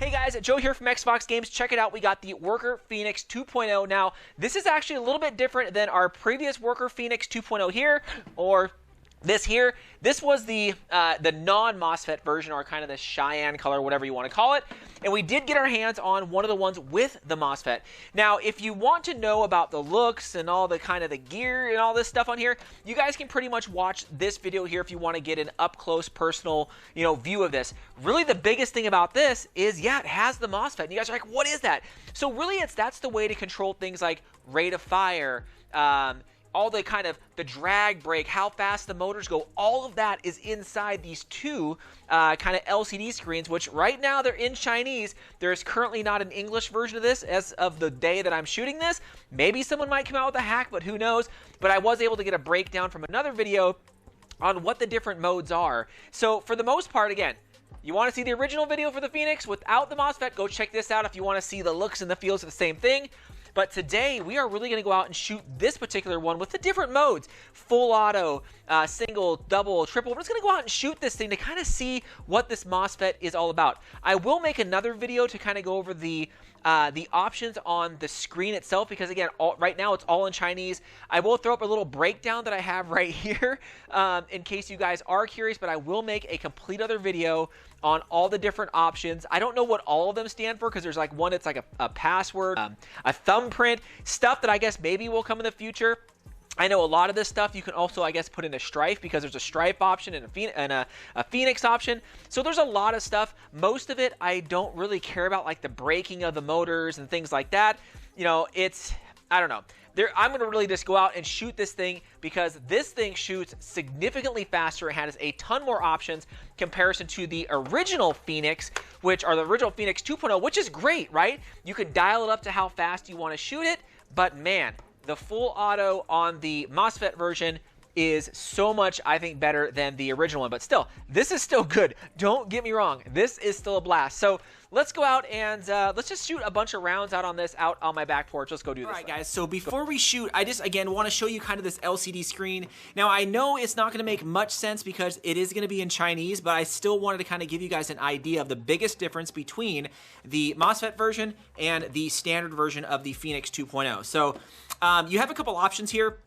Hey guys, Joe here from XFoxGames. Check it out, we got the Worker Phoenix 2.0. Now, this is actually a little bit different than our previous Worker Phoenix 2.0 here, or this here. This was the non-Mosfet version, or kind of the Cheyenne color, whatever you want to call it. And we did get our hands on one of the ones with the Mosfet. Now, if you want to know about the looks and all the kind of the gear and all this stuff on here, you guys can pretty much watch this video here if you want to get an up-close, personal, view of this. Really, the biggest thing about this is, yeah, it has the Mosfet. And you guys are like, what is that? So really, that's the way to control things like rate of fire, all the kind of the drag brake, how fast the motors go, all of that is inside these two kind of LCD screens, which right now they're in Chinese. There is currently not an English version of this as of the day that I'm shooting this. Maybe someone might come out with a hack, but who knows? But I was able to get a breakdown from another video on what the different modes are. So for the most part, again, you want to see the original video for the Phoenix without the Mosfet, go check this out if you want to see the looks and the feels of the same thing. But today, we are really going to go out and shoot this particular one with the different modes. Full auto, single, double, triple. We're just going to go out and shoot this thing to kind of see what this Mosfet is all about. I will make another video to kind of go over the options on the screen itself, because again, right now it's all in Chinese. I will throw up a little breakdown that I have right here in case you guys are curious, but I will make a complete other video on all the different options. I don't know what all of them stand for, because there's like one, it's like a password, a thumbprint, stuff that I guess maybe will come in the future. I know a lot of this stuff you can also, I guess, put in a strife, because there's a strife option and a Phoenix option. So there's a lot of stuff. Most of it I don't really care about, like the braking of the motors and things like that. I don't know. I'm going to really just go out and shoot this thing, because this thing shoots significantly faster. It has a ton more options comparison to the original Phoenix, which are the original Phoenix 2.0, which is great, right? You can dial it up to how fast you want to shoot it, but man, the full auto on the Mosfet version is so much, I think, better than the original one. But still, this is still good. Don't get me wrong. This is still a blast. So let's go out and let's just shoot a bunch of rounds out on this, out on my back porch. Let's go do this. All right, guys. So before we shoot, I just, again, want to show you kind of this LCD screen. Now, I know it's not going to make much sense because it is going to be in Chinese, but I still wanted to kind of give you guys an idea of the biggest difference between the Mosfet version and the standard version of the Phoenix 2.0. So you have a couple options here.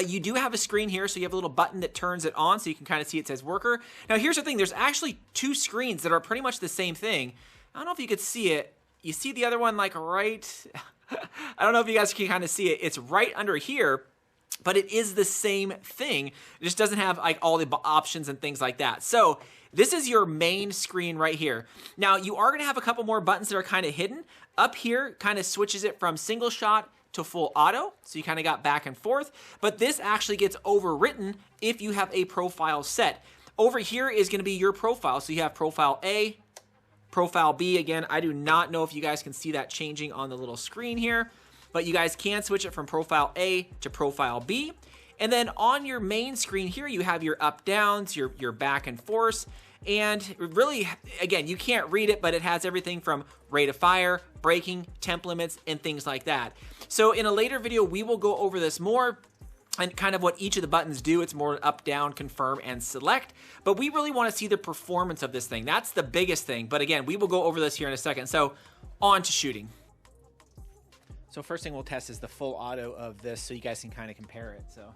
You do have a screen here, so you have a little button that turns it on, so you can kind of see it says worker. Now, here's the thing. There's actually two screens that are pretty much the same thing. I don't know if you could see it. You see the other one, like, right? I don't know if you guys can kind of see it. It's right under here, but it is the same thing. It just doesn't have, like, all the options and things like that. So this is your main screen right here. Now, you are going to have a couple more buttons that are kind of hidden. Up here kind of switches it from single shot to full auto, so you kind of got back and forth, but this actually gets overwritten if you have a profile set. Over here is going to be your profile, so you have profile A, profile B. Again, I do not know if you guys can see that changing on the little screen here, but you guys can switch it from profile A to profile B. And then on your main screen here, you have your up downs, your back and forth. And really, again, you can't read it, but it has everything from rate of fire, braking, temp limits, and things like that. So in a later video, we will go over this more and kind of what each of the buttons do. It's more up, down, confirm, and select. But we really want to see the performance of this thing. That's the biggest thing. But again, we will go over this here in a second. So on to shooting. So first thing we'll test is the full auto of this, so you guys can kind of compare it. So.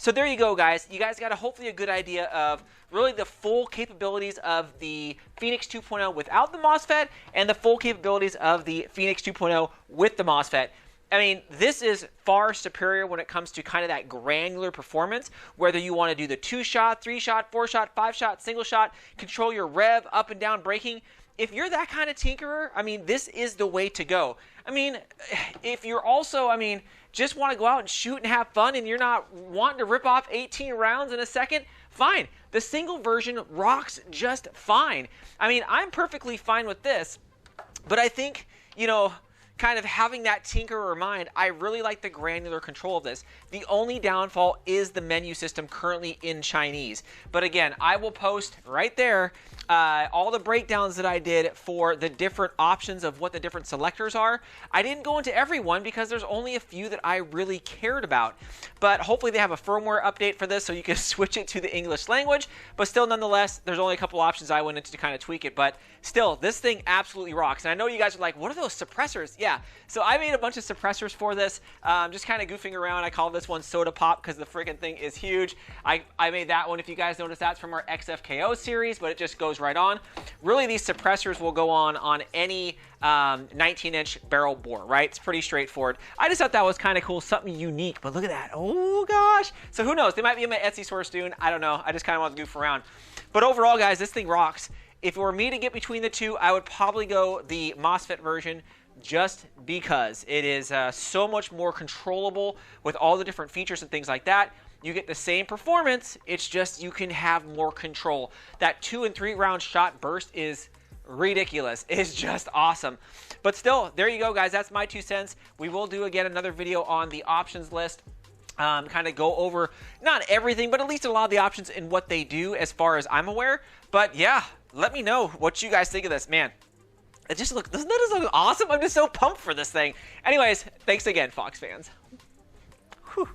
So there you go, guys. You guys got hopefully a good idea of really the full capabilities of the Phoenix 2.0 without the Mosfet and the full capabilities of the Phoenix 2.0 with the Mosfet. I mean, this is far superior when it comes to kind of that granular performance, whether you want to do the 2-shot, 3-shot, 4-shot, 5-shot, single shot, control your rev, up and down braking. If you're that kind of tinkerer, I mean, this is the way to go. I mean, if you're also, I mean, just want to go out and shoot and have fun and you're not wanting to rip off 18 rounds in a second, fine. The single version rocks just fine. I mean, I'm perfectly fine with this, but I think, you know, kind of having that tinkerer mind, I really like the granular control of this. The only downfall is the menu system currently in Chinese. But again, I will post right there all the breakdowns that I did for the different options of what the different selectors are. I didn't go into every one because there's only a few that I really cared about. But hopefully they have a firmware update for this so you can switch it to the English language. But still, nonetheless, there's only a couple options I went into to kind of tweak it. But still, this thing absolutely rocks. And I know you guys are like, what are those suppressors? Yeah, so I made a bunch of suppressors for this, just kind of goofing around. I call this one Soda Pop because the freaking thing is huge. I made that one, if you guys notice, that's from our XFKO series, but it just goes right on. Really, these suppressors will go on any 19-inch barrel bore, right? It's pretty straightforward. I just thought that was kind of cool, something unique, but look at that. Oh, gosh. So who knows? They might be in my Etsy store soon. I don't know. I just kind of want to goof around. But overall, guys, this thing rocks. If it were me to get between the two, I would probably go the Mosfet version just because it is so much more controllable with all the different features and things like that. You get the same performance, it's just you can have more control. That 2- and 3-round shot burst is ridiculous. It's just awesome. But still, there you go, guys. That's my 2 cents. We will do, again, another video on the options list. Kind of go over, not everything, but at least a lot of the options and what they do as far as I'm aware. But yeah, let me know what you guys think of this. Man, it just doesn't that just look awesome? I'm just so pumped for this thing. Anyways, thanks again, Fox fans. Whew.